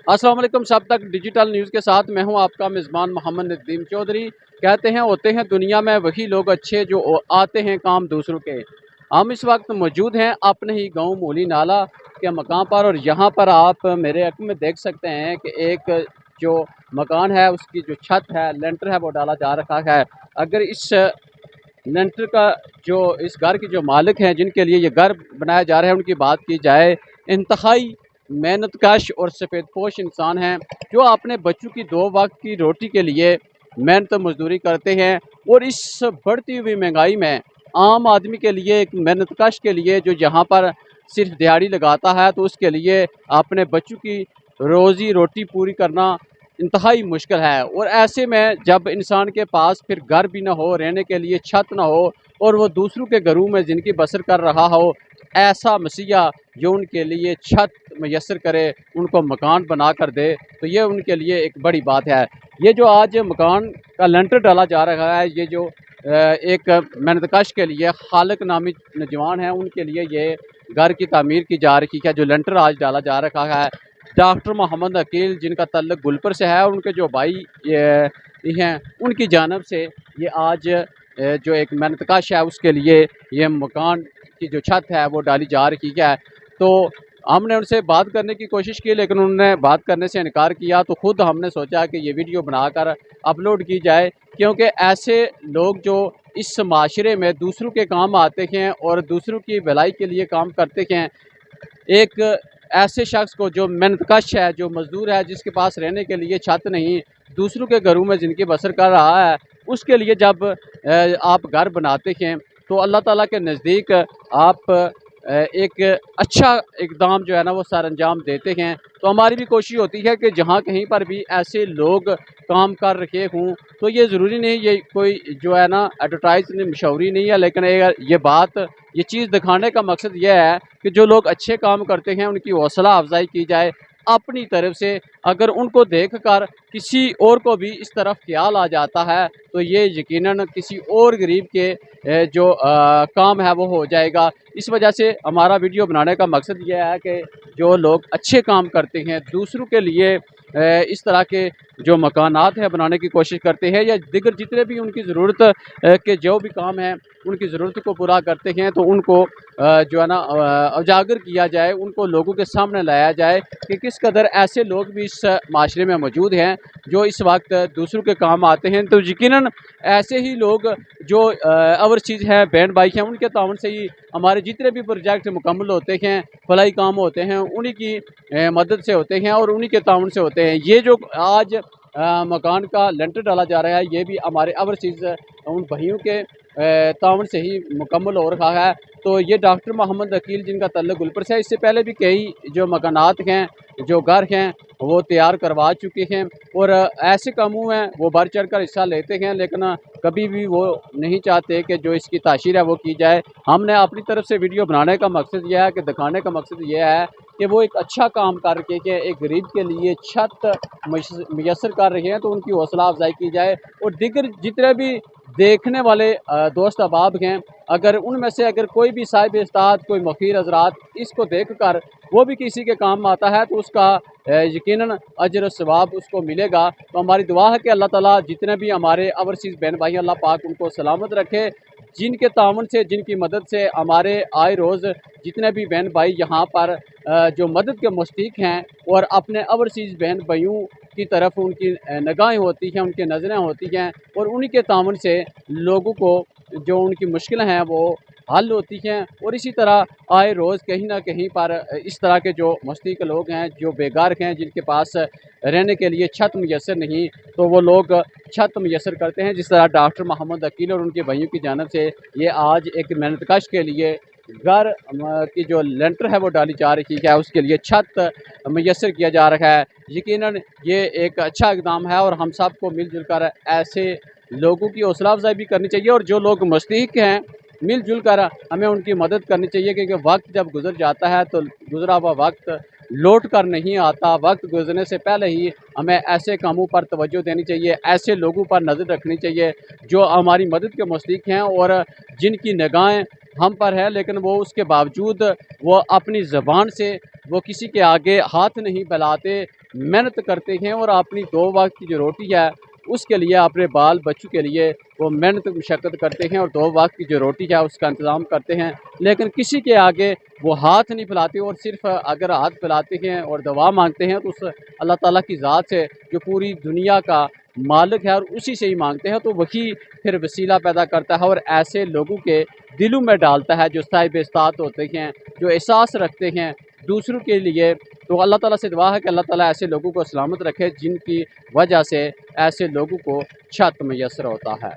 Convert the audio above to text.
अस्सलाम वालेकुम। सब तक डिजिटल न्यूज़ के साथ मैं हूं आपका मेज़बान मोहम्मद नदीम चौधरी। कहते हैं होते हैं दुनिया में वही लोग अच्छे जो आते हैं काम दूसरों के। हम इस वक्त मौजूद हैं अपने ही गांव मूली नाला के मकाम पर, और यहां पर आप मेरे हक में देख सकते हैं कि एक जो मकान है उसकी जो छत है, लेंटर है, वो डाला जा रखा है। अगर इस लेंटर का जो इस घर के जो मालिक हैं जिनके लिए ये घर बनाया जा रहा है उनकी बात की जाए, इंतहाई मेहनतकश और सफ़ेदपोश इंसान हैं जो अपने बच्चों की 2 वक्त की रोटी के लिए मेहनत मजदूरी करते हैं। और इस बढ़ती हुई महंगाई में आम आदमी के लिए, एक मेहनतकश के लिए जो यहाँ पर सिर्फ दिहाड़ी लगाता है, तो उसके लिए अपने बच्चों की रोज़ी रोटी पूरी करना इंतहाई मुश्किल है। और ऐसे में जब इंसान के पास फिर घर भी ना हो, रहने के लिए छत ना हो, और वो दूसरों के घरों में ज़िंदगी बसर कर रहा हो, ऐसा मसीहा जो उनके लिए छत मैसर करे, उनको मकान बना कर दे, तो ये उनके लिए एक बड़ी बात है। ये जो आज मकान का लेंटर डाला जा रहा है, ये जो एक मेहनतकश के लिए खालिक नामी नौजवान हैं उनके लिए ये घर की तामीर की जा रही है। जो लेंटर आज डाला जा रखा है, डॉक्टर मोहम्मद अकील जिनका तल्लुक गुलपर से है, उनके जो भाई हैं उनकी जानब से ये आज जो एक मेहनतकश है उसके लिए ये मकान की जो छत है वो डाली जा रही है। तो हमने उनसे बात करने की कोशिश की, लेकिन उन्होंने बात करने से इनकार किया। तो ख़ुद हमने सोचा कि ये वीडियो बनाकर अपलोड की जाए, क्योंकि ऐसे लोग जो इस माशरे में दूसरों के काम आते हैं और दूसरों की भलाई के लिए काम करते हैं, एक ऐसे शख्स को जो मेहनतकश है, जो मज़दूर है, जिसके पास रहने के लिए छत नहीं, दूसरों के घरों में ज़िंदगी बसर कर रहा है, उसके लिए जब आप घर बनाते हैं तो अल्लाह ताला के नज़दीक आप एक अच्छा इक़दाम जो है ना वो सरअंजाम देते हैं। तो हमारी भी कोशिश होती है कि जहाँ कहीं पर भी ऐसे लोग काम कर रखे हों, तो ये ज़रूरी नहीं ये कोई जो है ना एडवर्टाइज़ मशहूरी नहीं है, लेकिन ये बात, ये चीज़ दिखाने का मकसद ये है कि जो लोग अच्छे काम करते हैं उनकी हौसला अफजाई की जाए अपनी तरफ से। अगर उनको देखकर किसी और को भी इस तरफ ख्याल आ जाता है, तो ये यकीनन किसी और गरीब के जो काम है वो हो जाएगा। इस वजह से हमारा वीडियो बनाने का मकसद ये है कि जो लोग अच्छे काम करते हैं, दूसरों के लिए इस तरह के जो मकानात हैं बनाने की कोशिश करते हैं, या दिगर जितने भी उनकी ज़रूरत के जो भी काम हैं उनकी ज़रूरत को पूरा करते हैं, तो उनको जो है ना उजागर किया जाए, उनको लोगों के सामने लाया जाए कि किस कदर ऐसे लोग भी इस माशरे में मौजूद हैं जो इस वक्त दूसरों के काम आते हैं। तो यकीनन ऐसे ही लोग जो ओवरसीज़ हैं, बहन भाई हैं, उनके ताउन से ही हमारे जितने भी प्रोजेक्ट मुकम्मल होते हैं, फलाई काम होते हैं, उन्हीं की मदद से होते हैं और उन्हीं के ताउन से होते हैं। ये जो आज मकान का लेंटर डाला जा रहा है, ये भी हमारे ओवरसीज़ उन भाइयों के ताउन से ही मुकम्मल हो रहा है। तो ये डॉक्टर मोहम्मद अकील जिनका तल्लुक गुलपर से है, इससे पहले भी कई जो मकानात हैं, जो घर हैं, वो तैयार करवा चुके हैं, और ऐसे कामों में वो बढ़ चढ़ कर हिस्सा लेते हैं, लेकिन कभी भी वो नहीं चाहते कि जो इसकी ताशीर है वो की जाए। हमने अपनी तरफ से वीडियो बनाने का मकसद यह है कि दिखाने का मकसद ये है कि वो एक अच्छा काम करके कि एक गरीब के लिए छत मैसर कर रहे हैं, तो उनकी हौसला अफजाई की जाए। और दिगर जितने भी देखने वाले दोस्त अहबाब हैं, अगर उनमें से अगर कोई भी साहिब उस्ताद, कोई मफ़ीर हज़रात इसको देख कर वो भी किसी के काम आता है, तो उसका यकीनन अजर और सवाब उसको मिलेगा। तो हमारी दुआ है कि अल्लाह ताला जितने भी हमारे ओवरसीज़ बहन भाई, अल्लाह पाक उनको सलामत रखे, जिनके तावन से, जिनकी मदद से हमारे आए रोज़ जितने भी बहन भाई यहाँ पर जो मदद के मुस्तहिक हैं और अपने ओवरसीज़ बहन भाइयों की तरफ उनकी निगाहें होती हैं, उनकी नज़रें होती हैं, और उन्हीं के तावन से लोगों को जो उनकी मुश्किलें हैं वो हल होती हैं। और इसी तरह आए रोज़ कहीं ना कहीं पर इस तरह के जो मुस्तहिक लोग हैं, जो बेकार हैं, जिनके पास रहने के लिए छत मैसर नहीं, तो वो लोग छत मैसर करते हैं। जिस तरह डॉक्टर मोहम्मद अकील और उनके भाइयों की जानब से ये आज एक मेहनतकश के लिए घर की जो लेंटर है वो डाली जा रही है, उसके लिए छत मैसर किया जा रहा है। यकीनन ये एक अच्छा इक़दाम है, और हम सब को मिलजुल कर ऐसे लोगों की हौसला अफजाई भी करनी चाहिए, और जो लोग मुस्तहिक हैं मिलजुल कर हमें उनकी मदद करनी चाहिए, क्योंकि वक्त जब गुजर जाता है तो गुजरा हुआ वक्त लौट कर नहीं आता। वक्त गुजरने से पहले ही हमें ऐसे कामों पर तवज्जो देनी चाहिए, ऐसे लोगों पर नज़र रखनी चाहिए जो हमारी मदद के मुस्तहिक हैं और जिनकी निगाहें हम पर है, लेकिन वो उसके बावजूद वो अपनी ज़बान से वो किसी के आगे हाथ नहीं फैलाते, मेहनत करते हैं और अपनी 2 वक़्त की जो रोटी है, उसके लिए अपने बाल बच्चों के लिए वो मेहनत मशक्कत करते हैं और 2 वक़्त की जो रोटी है उसका इंतज़ाम करते हैं। लेकिन किसी के आगे वो हाथ नहीं फैलाते और सिर्फ़ अगर हाथ फैलाते हैं और दुआ माँगते हैं तो उस अल्लाह ताला की ज़ात से जो पूरी दुनिया का मालिक है और उसी से ही माँगते हैं, तो वही फिर वसीला पैदा करता है और ऐसे लोगों के दिलों में डालता है जो साहिब इस्तात होते हैं, जो एहसास रखते हैं दूसरों के लिए। तो अल्लाह ताला से दुआ है कि अल्लाह ताला ऐसे लोगों को सलामत रखे जिनकी वजह से ऐसे लोगों को छत मैसर होता है।